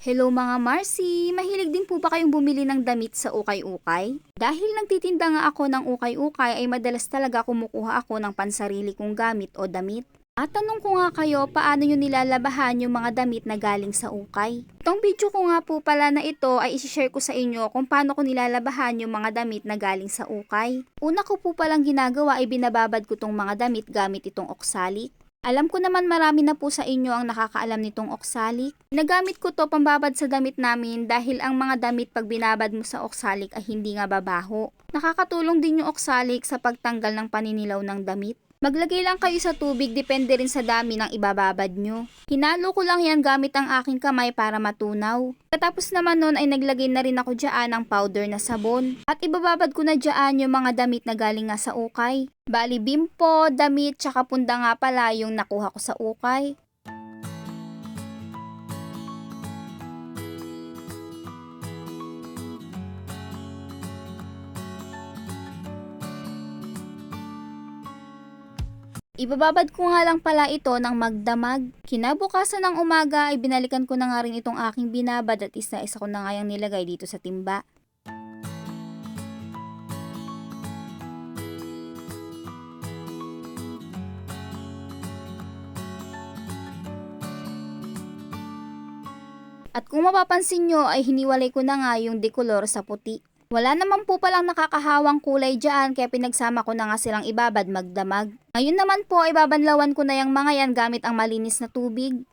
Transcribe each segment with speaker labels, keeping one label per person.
Speaker 1: Hello mga Marcy! Mahilig din po ba kayong bumili ng damit sa ukay-ukay? Dahil nagtitinda nga ako ng ukay-ukay ay madalas talaga kumukuha ako ng pansarili kong gamit o damit. At tanong ko nga kayo, paano nyo nilalabahan yung mga damit na galing sa ukay? Itong video ko nga po pala na ito ay isi-share ko sa inyo kung paano ko nilalabahan yung mga damit na galing sa ukay. Una ko po palang ginagawa ay binababad ko tong mga damit gamit itong oksalik. Alam ko naman marami na po sa inyo ang nakakaalam nitong oksalik. Ginagamit ko to pambabad sa damit namin dahil ang mga damit pag binabad mo sa oksalik ay hindi nga babaho. Nakakatulong din yung oksalik sa pagtanggal ng paninilaw ng damit. Maglagay lang kayo sa tubig, depende rin sa dami ng ibababad nyo. Hinalo ko lang yan gamit ang aking kamay para matunaw. Katapos naman nun ay naglagay na rin ako dyan ng powder na sabon. At ibababad ko na dyan yung mga damit na galing nga sa ukay. Bali bimpo, damit, tsaka punda nga pala yung nakuha ko sa ukay. Ibababad ko nga lang pala ito ng magdamag. Kinabukasan ng umaga ay binalikan ko na nga rin itong aking binabad at isa-isa ko na nga yung nilagay dito sa timba. At kung mapapansin nyo ay hiniwalay ko na nga yung decolor sa puti. Wala naman po palang nakakahawang kulay dyan kaya pinagsama ko na nga silang ibabad magdamag. Ngayon naman po ay babanlawan ko na yung mga yan gamit ang malinis na tubig.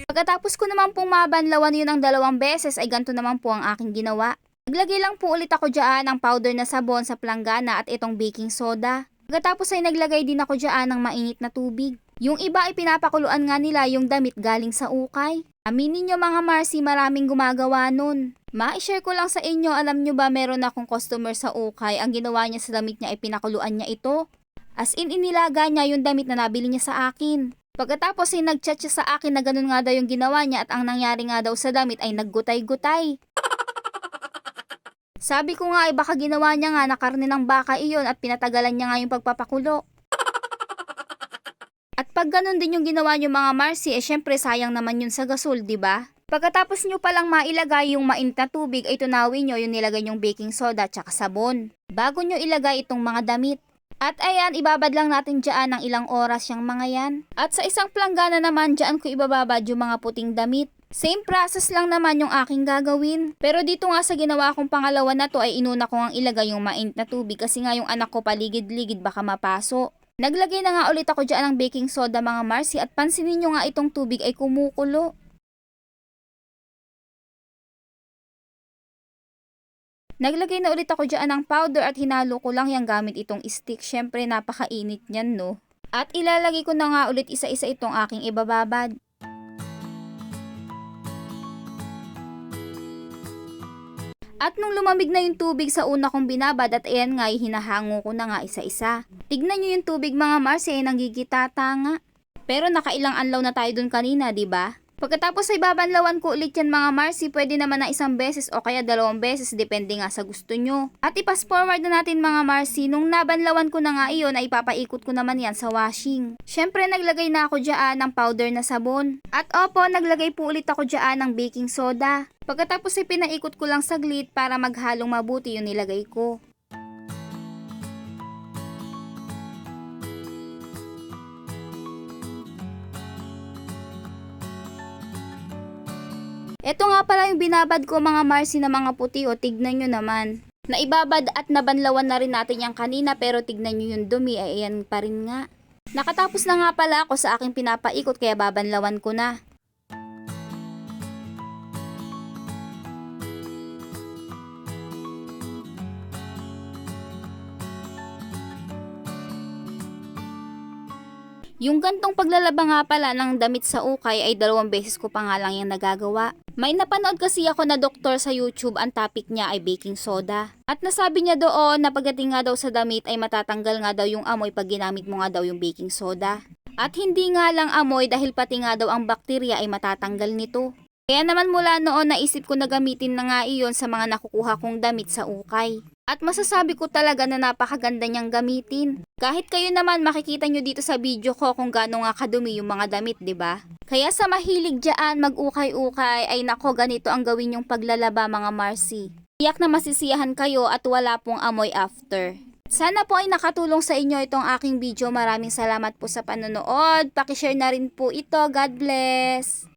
Speaker 1: Pagkatapos ko naman pong mabanlawan yun ng 2 beses ay ganito naman po ang aking ginawa. Naglagay lang po ulit ako dyan ng powder na sabon sa planggana at itong baking soda. Pagkatapos ay naglagay din ako dyan ng mainit na tubig. Yung iba ay pinapakuluan nga nila yung damit galing sa ukay. Aminin nyo mga Marcy, maraming gumagawa nun. Ma-share ko lang sa inyo, alam nyo ba meron akong customer sa ukay, ang ginawa niya sa damit niya ay pinakuluan niya ito. As in inilaga niya yung damit na nabili niya sa akin. Pagkatapos ay nag-chat siya sa akin na ganun nga daw yung ginawa niya at ang nangyari nga daw sa damit ay naggutay-gutay. Sabi ko nga ay baka ginawa niya nga na karne ng baka iyon at pinatagalan niya nga yung pagpapakulo. At pag ganun din yung ginawa niyo mga Marcy, syempre sayang naman yun sa gasol, di ba? Pagkatapos nyo palang mailagay yung mainit na tubig ay tunawin nyo yung nilagay yung baking soda at sabon. Bago nyo ilagay itong mga damit. At ayan, ibabad lang natin dyan ng ilang oras yung mga yan. At sa isang planggana naman, dyan ko ibababad yung mga puting damit. Same process lang naman yung aking gagawin. Pero dito nga sa ginawa kong pangalawa na to ay inuna ko ang ilagay yung mainit na tubig kasi nga yung anak ko paligid-ligid baka mapaso. Naglagay na nga ulit ako dyan ng baking soda mga Marcy at pansinin nyo nga itong tubig ay kumukulo. Naglagay na ulit ako dyan ng powder at hinalo ko lang yung gamit itong stick. Syempre napakainit niyan no. At ilalagay ko na nga ulit isa-isa itong aking ibababad. At nung lumamig na yung tubig sa una kong binabad at ayan nga hinahango ko na nga isa-isa. Tignan nyo yung tubig mga Marcy ay nanggigitata nga. Pero nakailang anlaw na tayo dun kanina, di ba? Pagkatapos ay babanlawan ko ulit yan mga Marcy, pwede naman na 1 beses o kaya 2 beses, depende nga sa gusto nyo. At ipas forward na natin mga Marcy, nung nabanlawan ko na nga iyon ay ipapaikot ko naman yan sa washing. Syempre naglagay na ako dyan ng powder na sabon. At opo, naglagay po ulit ako dyan ng baking soda. Pagkatapos ay pinaikot ko lang saglit para maghalong mabuti yung nilagay ko. Ito nga pala yung binabad ko mga Marcy na mga puti o tignan nyo naman. Naibabad at nabanlawan na rin natin yan kanina pero tignan nyo yung dumi ay ayan pa rin nga. Nakatapos na nga pala ako sa aking pinapaikot kaya babanlawan ko na. Yung gantong paglalaba nga pala ng damit sa ukay ay 2 beses ko pa nga lang yung nagagawa. May napanood kasi ako na doktor sa YouTube, ang topic niya ay baking soda. At nasabi niya doon na pagdating nga daw sa damit ay matatanggal nga daw yung amoy pag ginamit mo nga daw yung baking soda. At hindi nga lang amoy dahil pati nga daw ang bakterya ay matatanggal nito. Kaya naman mula noon naisip ko na gamitin na nga iyon sa mga nakukuha kong damit sa ukay. At masasabi ko talaga na napakaganda niyang gamitin. Kahit kayo naman makikita nyo dito sa video ko kung gaano nga kadumi yung mga damit, 'di ba? Kaya sa mahilig dyan mag-ukay-ukay ay nako ganito ang gawin yung paglalaba mga Marcy. Tiyak na masisiyahan kayo at wala pong amoy after. Sana po ay nakatulong sa inyo itong aking video. Maraming salamat po sa panonood. Paki-share na rin po ito. God bless!